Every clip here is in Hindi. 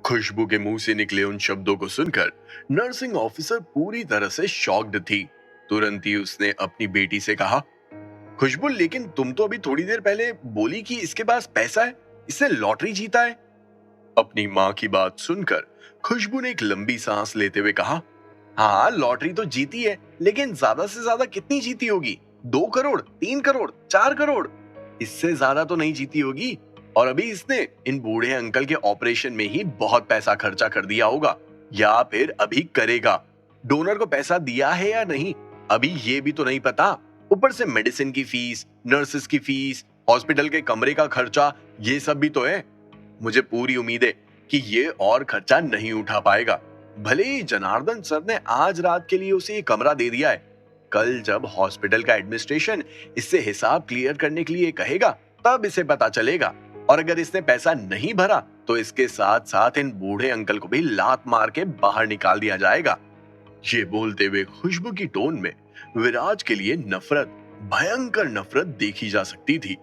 खुशबू के मुंह से निकले उन शब्दों को सुनकर नर्सिंग ऑफिसर पूरी तरह से शॉक्ड थी। तुरंत ही उसने अपनी बेटी से कहा, खुशबू लेकिन तुम तो अभी थोड़ी देर पहले बोली कि इसके पास पैसा है, इसने लॉटरी जीता है। अपनी माँ की बात सुनकर खुशबू ने एक लंबी सांस लेते हुए कहा, हाँ लॉटरी तो जीती है, लेकिन ज्यादा से ज्यादा कितनी जीती होगी? 2 करोड़, 3 करोड़, 4 करोड़, इससे ज्यादा तो नहीं जीती होगी। और अभी इसने इन बूढ़े अंकल के ऑपरेशन में ही बहुत पैसा खर्चा कर दिया होगा, या फिर अभी करेगा। डोनर को पैसा दिया है या नहीं अभी ये भी तो नहीं पता। ऊपर से मेडिसिन की फीस, नर्सेस की फीस, हॉस्पिटल के कमरे का खर्चा, ये सब भी तो है। मुझे पूरी उम्मीद है कि ये और खर्चा नहीं उठा पाएगा। भले ही जनार्दन सर ने आज रात के लिए उसे ये कमरा दे दिया है, कल जब हॉस्पिटल का एडमिनिस्ट्रेशन इससे हिसाब क्लियर करने के लिए कहेगा तब इसे पता चलेगा। और अगर इसने पैसा नहीं भरा तो इसके साथ साथ इन बूढ़े अंकल को भी लात मार के बाहर निकाल दिया जाएगा। ये बोलते हुए खुशबू की टोन में विराज के लिए नफरत, भयंकर नफरत देखी जा सकती थी।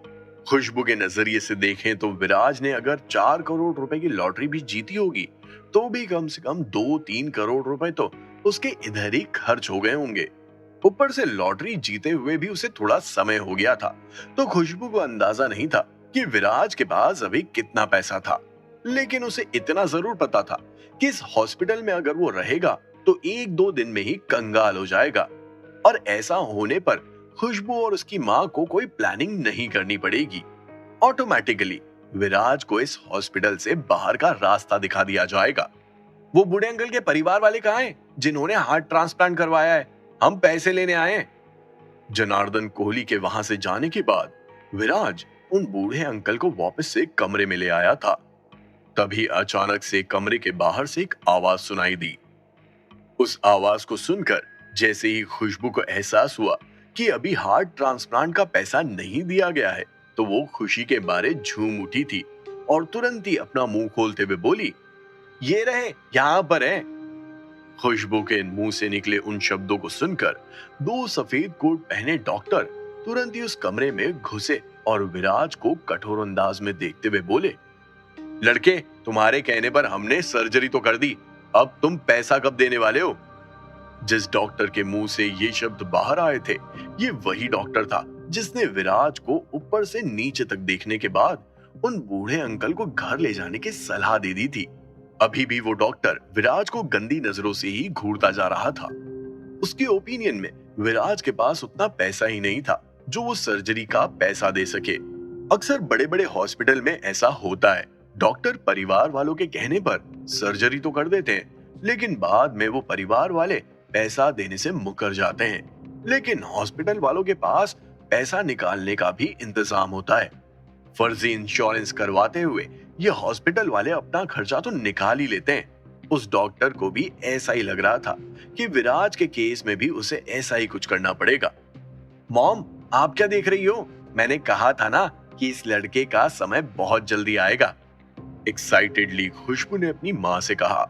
खुशबू के नजरिए से देखें तो विराज ने अगर 4 करोड़ रुपए की लॉटरी भी जीती होगी तो भी कम से कम 2-3 करोड़ रुपए तो उसके इधर ही खर्च हो गए होंगे। ऊपर से लॉटरी जीते हुए भी उसे थोड़ा समय हो गया था, तो खुशबू को अंदाजा नहीं था कि विराज के पास अभी कितना पैसा था। लेकिन उसे इतना जरूर पता था कि इस हॉस्पिटल में अगर वो रहेगा तो 1-2 दिन में ही कंगाल हो जाएगा। और ऐसा होने पर खुशबू और उसकी माँ को कोई प्लानिंग नहीं करनी पड़ेगी। ऑटोमेटिकली विराज को इस हॉस्पिटल से बाहर का रास्ता दिखा दिया जाएगा। वो बूढ़े अंकल के परिवार वाले कहाँ हैं जिन्होंने हार्ट ट्रांसप्लांट करवाया है? हम पैसे लेने आए हैं। जनार्दन कोहली के वहां से जाने के बाद विराज उन बूढ़े अंकल को वापस से कमरे में ले आया था। तभी अचानक से कमरे के बाहर से एक आवाज सुनाई दी। उस आवाज को सुनकर जैसे ही खुशबू को एहसास हुआ कि अभी हार्ट ट्रांसप्लांट का पैसा नहीं दिया गया है, तो वो खुशी के मारे झूम उठी थी और तुरंत ही अपना मुंह खोलते हुए बोली, ये रहे, यहाँ पर है। खुशबू के मुंह से निकले उन शब्दों को सुनकर 2 सफेद कोट पहने डॉक्टर तुरंत ही उस कमरे में घुसे और विराज को कठोर अंदाज में देखते हुए बोले, लड़के तुम्हारे कहने पर हमने सर्जरी तो कर दी, अब तुम पैसा कब देने वाले हो? जिस डॉक्टर के मुंह से ये शब्द बाहर आए थे, ये वही डॉक्टर था जिसने विराज को ऊपर से नीचे तक देखने के बाद उन बूढ़े अंकल को घर ले जाने की सलाह दे दी थी। अभी भी वो डॉक्टर विराज को गंदी नजरों से ही घूरता जा रहा था। उसके ओपिनियन में विराज के पास उतना पैसा ही नहीं था जो वो सर्जरी का पैसा दे सके। अक्सर बड़े बड़े हॉस्पिटल में ऐसा होता है, डॉक्टर परिवार वालों के कहने पर सर्जरी तो कर देते हैं, लेकिन बाद में वो परिवार वाले पैसा देने से मुकर जाते हैं। लेकिन हॉस्पिटल वालों के पास पैसा निकालने का भी इंतजाम होता है। फर्जी इंश्योरेंस करवाते हुए ये हॉस्पिटल वाले अपना खर्चा तो निकाल ही लेते हैं। उस डॉक्टर को भी ऐसा ही लग रहा था कि विराज के केस में भी उसे ऐसा ही कुछ करना पड़ेगा। मॉम, आप क्या देख रही हो? मैंने कहा था ना कि इस लड़के का समय बहुत जल्दी आएगा। एक्साइटेडली खुशबू ने अपनी माँ से कहा।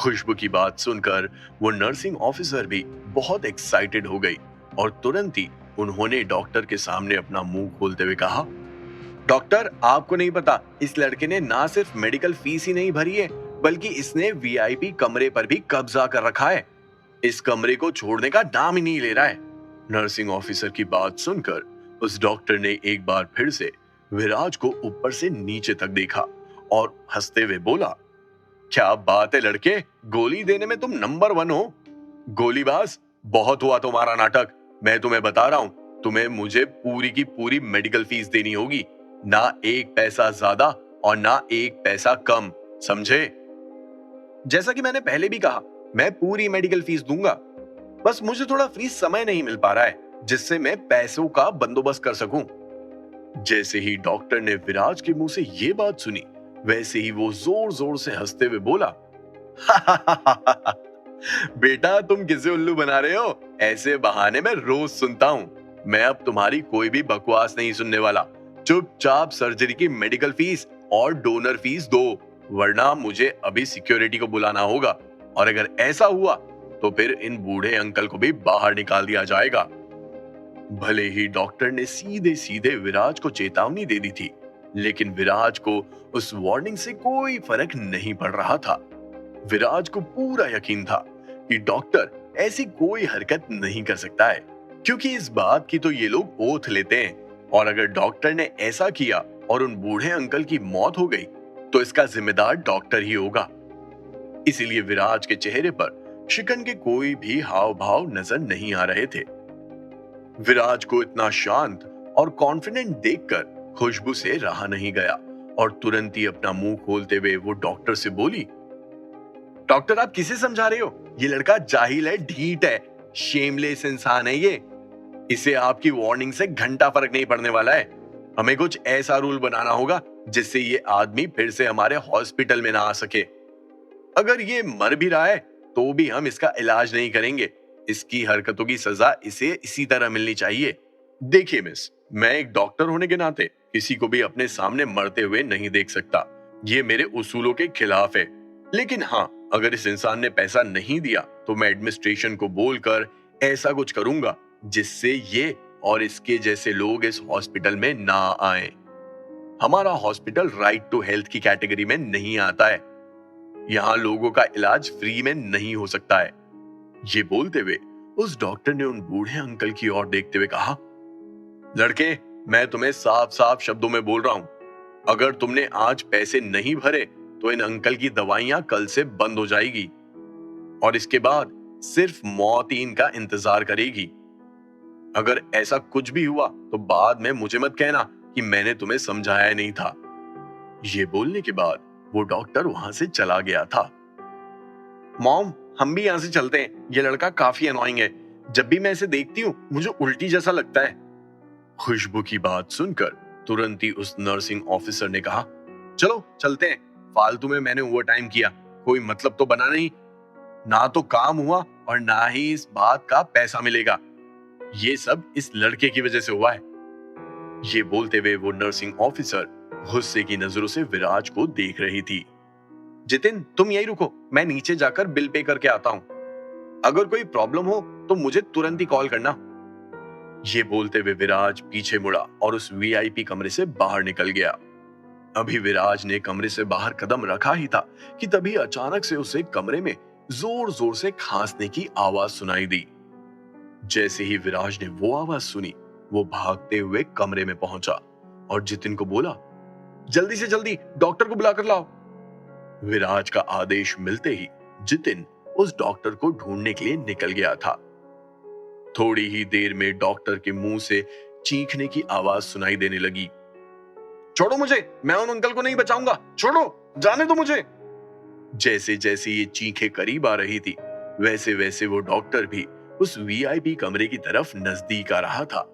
खुशबू की बात सुनकर वो नर्सिंग ऑफिसर भी बहुत एक्साइटेड हो गई और तुरंत ही उन्होंने डॉक्टर के सामने अपना मुंह खोलते हुए कहा, डॉक्टर आपको नहीं पता, इस लड़के ने ना सिर्फ मेडिकल फीस ही नहीं भरी है, बल्कि इसने वीआईपी कमरे पर भी कब्जा कर रखा है। इस कमरे को छोड़ने का नाम ही नहीं ले रहा है। नर्सिंग ऑफिसर की बात सुनकर उस डॉक्टर ने एक बार फिर से विराज को ऊपर से नीचे तक देखा और हंसते हुए बोला, क्या बात है लड़के, गोली देने में तुम नंबर 1 हो। गोलीबाज, बहुत हुआ तुम्हारा नाटक। मैं तुम्हें बता रहा हूं, तुम्हें मुझे पूरी की पूरी मेडिकल फीस देनी होगी, ना 1 पैसा ज्यादा और ना 1 पैसा कम, समझे? जैसा कि मैंने पहले भी कहा, मैं पूरी मेडिकल फीस दूंगा, बस मुझे थोड़ा फ्री समय नहीं मिल पा रहा है जिससे मैं पैसों का बंदोबस्त कर सकूं। जैसे ही डॉक्टर ने विराज के मुंह से ये बात सुनी, वैसे ही वो जोर जोर से हंसते हुए बोला, बेटा तुम किसे उल्लू बना रहे हो? ऐसे बहाने मैं रोज सुनता हूं। मैं अब तुम्हारी कोई भी बकवास नहीं सुनने वाला। चुपचाप सर्जरी की मेडिकल फीस और डोनर फीस दो, वरना मुझे अभी सिक्योरिटी को बुलाना होगा, और अगर ऐसा हुआ तो फिर इन बूढ़े अंकल को भी बाहर निकाल दिया जाएगा। भले ही डॉक्टर ने सीधे सीधे विराज को चेतावनी दे दी थी, लेकिन विराज को उस वार्निंग से कोई फर्क नहीं पड़ रहा था। विराज को पूरा यकीन था कि डॉक्टर ऐसी कोई हरकत नहीं कर सकता है, क्योंकि इस बात की तो ये लोग ओथ लेते हैं, और अगर डॉक्टर ने ऐसा किया और उन बूढ़े अंकल की मौत हो गई तो इसका जिम्मेदार डॉक्टर ही होगा। इसीलिए विराज के चेहरे पर शिकन के कोई भी हाव भाव नजर नहीं आ रहे थे। विराज को इतना शांत और कॉन्फिडेंट देखकर खुशबू से रहा नहीं गया और तुरंत ही अपना मुंह खोलते हुए वो डॉक्टर से बोली, डॉक्टर आप किसे समझा रहे हो? ये लड़का जाहिल है, ढीठ है, शेमलेस इंसान है ये। इसे आपकी वार्निंग से घंटा फर्क नहीं पड़ने वाला है। हमें कुछ ऐसा रूल बनाना होगा जिससे ये आदमी फिर से हमारे हॉस्पिटल में ना आ सके। अगर ये मर भी रहा है तो भी हम इसका इलाज नहीं करेंगे। इसकी हरकतों की सजा इसे इसी तरह मिलनी चाहिए। देखिए मिस, मैं एक डॉक्टर होने के नाते किसी को भी अपने सामने मरते हुए नहीं देख सकता। ये मेरे उसूलों के खिलाफ है। लेकिन हाँ, अगर इस इंसान ने पैसा नहीं दिया तो मैं एडमिनिस्ट्रेशन को बोलकर ऐसा कुछ करूंगा जिससे ये और इसके जैसे लोग इस हॉस्पिटल में ना आए। हमारा हॉस्पिटल राइट टू हेल्थ की कैटेगरी में नहीं आता है। यहाँ लोगों का इलाज फ्री में नहीं हो सकता है। ये बोलते हुए उस डॉक्टर ने उन बूढ़े अंकल की ओर देखते हुए कहा, लड़के, मैं तुम्हें साफ साफ शब्दों में बोल रहा हूं, अगर तुमने आज पैसे नहीं भरे तो इन अंकल की दवाइयां कल से बंद हो जाएगी और इसके बाद सिर्फ मौत ही इनका इंतजार करेगी। अगर ऐसा कुछ भी हुआ तो बाद में मुझे मत कहना कि मैंने तुम्हें समझाया नहीं था। ये बोलने के बाद वो डॉक्टर वहां से चला गया था। मॉम, हम भी यहाँ से चलते हैं। ये लड़का काफी अनोइंग है। जब भी मैं इसे देखती हूँ मुझे उल्टी जैसा लगता है। खुशबू की बात सुनकर तुरंत ही उस नर्सिंग ऑफिसर ने कहा, चलो चलते हैं। फालतू में मैंने ओवर टाइम किया, कोई मतलब तो बना नहीं। ना तो काम हुआ और ना ही इस बात का पैसा मिलेगा। ये सब इस लड़के की वजह से हुआ है। ये बोलते हुए वो नर्सिंग ऑफिसर गुस्से की नजरों से विराज को देख रही थी। जितिन, तुम यही रुको, मैं नीचे जाकर बिल पे करके आता हूँ। अगर कोई प्रॉब्लम हो तो मुझे तुरंत ही कॉल करना। ये बोलते हुए विराज पीछे मुड़ा और उस वीआईपी कमरे से बाहर निकल गया। अभी विराज ने कमरे से बाहर कदम रखा ही था कि तभी अचानक से उसे कमरे में जोर जोर से खांसने की आवाज सुनाई दी। जैसे ही विराज ने वो आवाज सुनी, वो भागते हुए कमरे में पहुंचा और जितिन को बोला, जल्दी से जल्दी डॉक्टर को बुलाकर लाओ। विराज का आदेश मिलते ही जितिन उस डॉक्टर को ढूंढने के लिए निकल गया था। थोड़ी ही देर में डॉक्टर के मुंह से चीखने की आवाज सुनाई देने लगी, छोड़ो मुझे, मैं उन अंकल को नहीं बचाऊंगा, छोड़ो, जाने दो मुझे। जैसे जैसे ये चीखें करीब आ रही थी, वैसे वैसे वो डॉक्टर भी उस वीआईपी कमरे की तरफ नजदीक आ रहा था।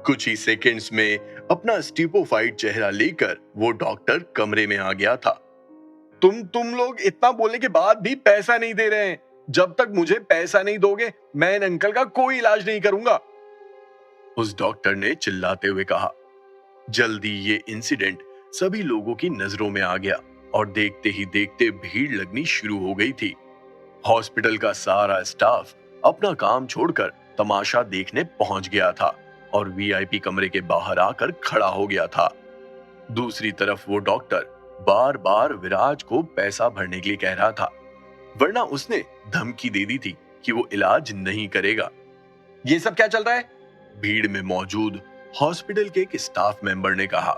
कुछ ही सेकंड्स में अपना स्टीपोफाइड चेहरा लेकर वो डॉक्टर कमरे में आ गया था। तुम लोग इतना बोलने के बाद भी पैसा नहीं दे रहे हैं। जब तक मुझे पैसा नहीं दोगे, मैं इन अंकल का कोई इलाज नहीं करूंगा, उस डॉक्टर ने चिल्लाते हुए कहा। जल्दी ये इंसिडेंट सभी लोगों की नजरों में आ गया और देखते ही देखते भीड़ लगनी शुरू हो गई थी। हॉस्पिटल का सारा स्टाफ अपना काम छोड़कर तमाशा देखने पहुंच गया था और वीआईपी कमरे के बाहर आकर खड़ा हो गया था। दूसरी तरफ वो डॉक्टर बार बार विराज को पैसा भरने के लिए कह रहा था, वरना उसने धमकी दे दी थी कि वो इलाज नहीं करेगा। ये सब क्या चल रहा है? भीड़ में मौजूद हॉस्पिटल के एक स्टाफ मेंबर ने कहा।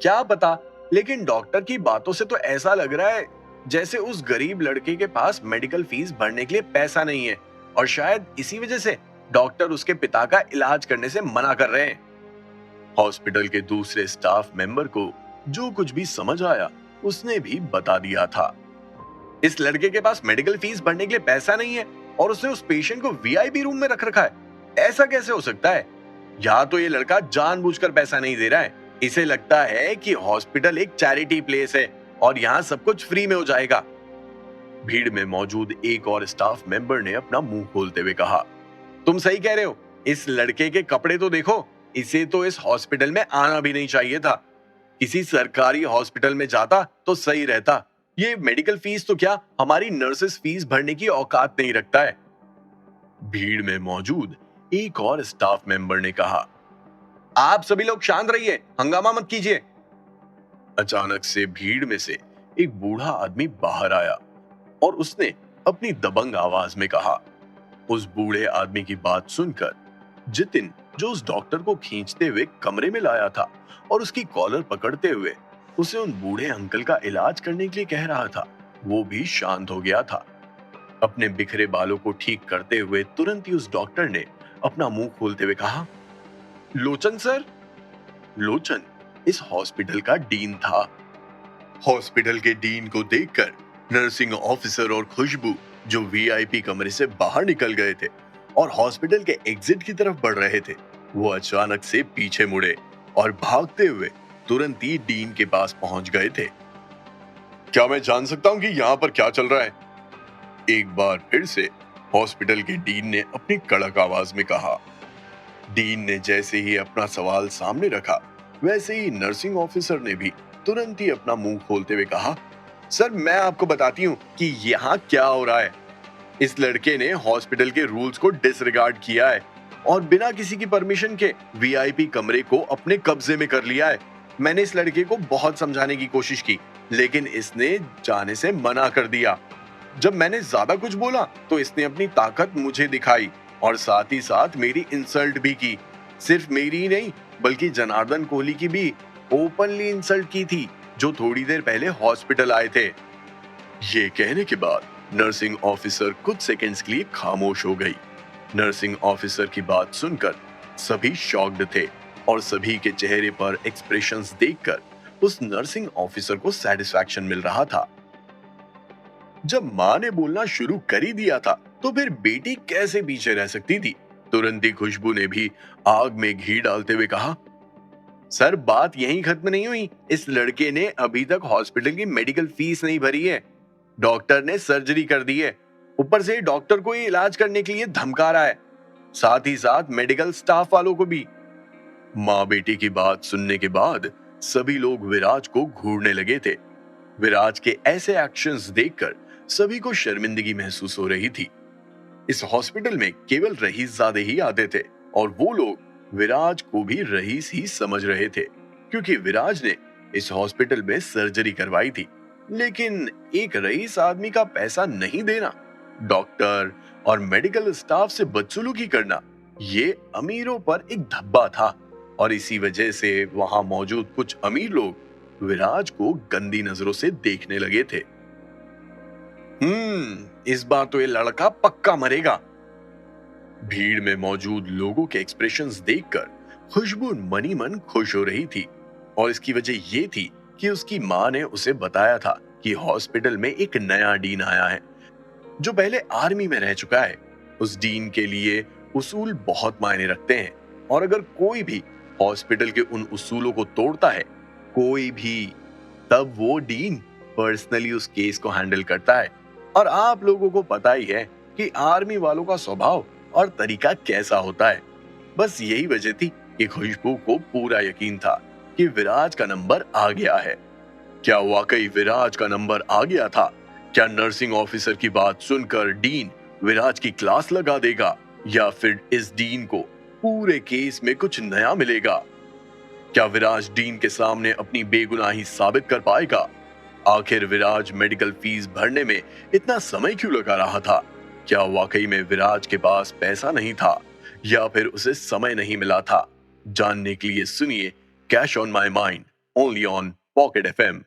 क्या पता, लेकिन डॉक्टर की बातों से तो ऐसा लग रहा है जैसे उस गरीब लड़के के पास मेडिकल फीस भरने के लिए पैसा नहीं है और शायद इसी वजह से डॉक्टर उसके पिता का इलाज करने से मना कर रहे हैं। हॉस्पिटल के दूसरे स्टाफ मेंबर को जो कुछ भी समझ आया उसने भी बता दिया था। इस लड़के के पास मेडिकल फीस भरने के लिए पैसा नहीं है और उसने उस पेशेंट को वीआईपी रूम में रख रखा है। ऐसा कैसे हो सकता है? या तो ये लड़का जानबूझकर पैसा नहीं दे रहा है, इसे लगता है कि हॉस्पिटल एक चैरिटी प्लेस है और यहाँ सब कुछ फ्री में हो जाएगा। भीड़ में मौजूद एक और स्टाफ मेंबर ने अपना मुंह खोलते हुए कहा, तुम सही कह रहे हो, इस लड़के के कपड़े तो देखो, इसे तो इस हॉस्पिटल में आना भी नहीं चाहिए था। किसी सरकारी हॉस्पिटल में जाता तो सही रहता। ये मेडिकल फीस तो क्या, हमारी नर्सेस फीस भरने की औकात नहीं रखता है। भीड़ में मौजूद एक और स्टाफ मेंबर ने कहा, आप सभी लोग शांत रहिए, हंगामा मत कीजिए। अचानक से भीड़ में से एक बूढ़ा आदमी बाहर आया और उसने अपनी दबंग आवाज में कहा। उस बूढ़े आदमी की बात सुनकर जितिन, जो उस डॉक्टर को खींचते हुए कमरे में लाया था और उसकी कॉलर पकड़ते हुए उसे उन बूढ़े अंकल का इलाज करने के लिए कह रहा था, वो भी शांत हो गया था। अपने बिखरे बालों को ठीक करते हुए तुरंत ही उस डॉक्टर ने अपना मुंह खोलते हुए कहा, लोचन सर। लोचन इस हॉस्पिटल का डीन था। हॉस्पिटल के डीन को देखकर नर्सिंग ऑफिसर और खुशबू, जो वीआईपी कमरे से बाहर निकल गए थे और हॉस्पिटल के एग्जिट की तरफ बढ़ रहे थे, वो अचानक से पीछे मुड़े और भागते हुए तुरंत ही डीन के पास पहुंच गए थे। क्या मैं जान सकता हूं कि यहाँ पर क्या चल रहा है? एक बार फिर से हॉस्पिटल के डीन ने अपनी कड़क आवाज में कहा। डीन ने जैसे ही अपना सवाल सामने रखा, वैसे ही नर्सिंग ऑफिसर ने भी तुरंत ही अपना मुंह खोलते हुए कहा, सर मैं आपको बताती हूँ कि यहाँ क्या हो रहा है। इस लड़के ने हॉस्पिटल के रूल्स को डिसरिगार्ड किया है और बिना किसी की परमिशन के वीआईपी कमरे को अपने कब्जे में कर लिया है। मैंने इस लड़के को बहुत समझाने की कोशिश की, लेकिन इसने जाने से मना कर दिया। जब मैंने ज्यादा कुछ बोला तो इसने अपनी ताकत मुझे दिखाई और साथ ही साथ मेरी इंसल्ट भी की। सिर्फ मेरी ही नहीं, बल्कि जनार्दन कोहली की भी ओपनली इंसल्ट की थी, जो थोड़ी देर पहले हॉस्पिटल आए थे। ये कहने के बाद नर्सिंग ऑफिसर कुछ सेकंड्स के लिए खामोश हो गई। नर्सिंग ऑफिसर की बात सुनकर सभी शॉक्ड थे और सभी के चेहरे पर एक्सप्रेशंस देखकर उस नर्सिंग ऑफिसर को सेटिस्फैक्शन मिल रहा था। जब माँ ने बोलना शुरू कर ही दिया था, तो फिर बेटी कैसे पीछे रह सकती थी? तुरंत ही खुशबू ने भी आग में घी डालते हुए कहा, सर बात यहीं खत्म नहीं हुई। इस लड़के ने अभी तक हॉस्पिटल की मेडिकल फीस नहीं भरी है। डॉक्टर ने सर्जरी कर दी है, ऊपर से डॉक्टर को ही इलाज करने के लिए धमका रहा है, साथ ही साथ मेडिकल स्टाफ वालों को भी। माँ बेटी की बात सुनने के बाद सभी लोग विराज को घूरने लगे थे। विराज के ऐसे एक्शंस देखकर सभी को शर्मिंदगी महसूस हो रही थी। इस हॉस्पिटल में केवल रईसजादे ही आते थे और वो लोग विराज को भी रईस ही समझ रहे थे, क्योंकि विराज ने इस हॉस्पिटल में सर्जरी करवाई थी। लेकिन एक रईस आदमी का पैसा नहीं देना, डॉक्टर और मेडिकल स्टाफ से बदसलूकी करना, ये अमीरों पर एक धब्बा था और इसी वजह से वहां मौजूद कुछ अमीर लोग विराज को गंदी नजरों से देखने लगे थे। इस बार तो ये लड़का पक्का मरेगा। भीड़ में मौजूद लोगों के एक्सप्रेशंस देखकर खुशबू मनी मन खुश हो रही थी और इसकी वजह ये थी कि उसकी माँ ने उसे बताया था कि हॉस्पिटल में एक नया डीन आया है, जो पहले आर्मी में रह चुका है। उस डीन के लिए उसूल बहुत मायने रखते हैं और अगर कोई भी हॉस्पिटल के उन उसूलों को तोड़ता है, कोई भी, तब वो डीन पर्सनली उस केस को हैंडल करता है। और आप लोगों को पता ही है कि आर्मी वालों का स्वभाव और तरीका कैसा होता है। बस यही वजह थी कि खुशबू को पूरा यकीन था कि विराज का नंबर आ गया है। क्या वाकई विराज का नंबर आ गया था? क्या नर्सिंग ऑफिसर की बात सुनकर डीन विराज की क्लास लगा देगा, या फिर इस डीन को पूरे केस में कुछ नया मिलेगा? क्या विराज डीन के सामने अपनी बेगुनाही साबित कर पाएगा? आखिर विराज मेडिकल फीस भरने में इतना समय क्यों लगा रहा था? क्या वाकई में विराज के पास पैसा नहीं था या फिर उसे समय नहीं मिला था? जानने के लिए सुनिए cash on my mind, only on pocket FM.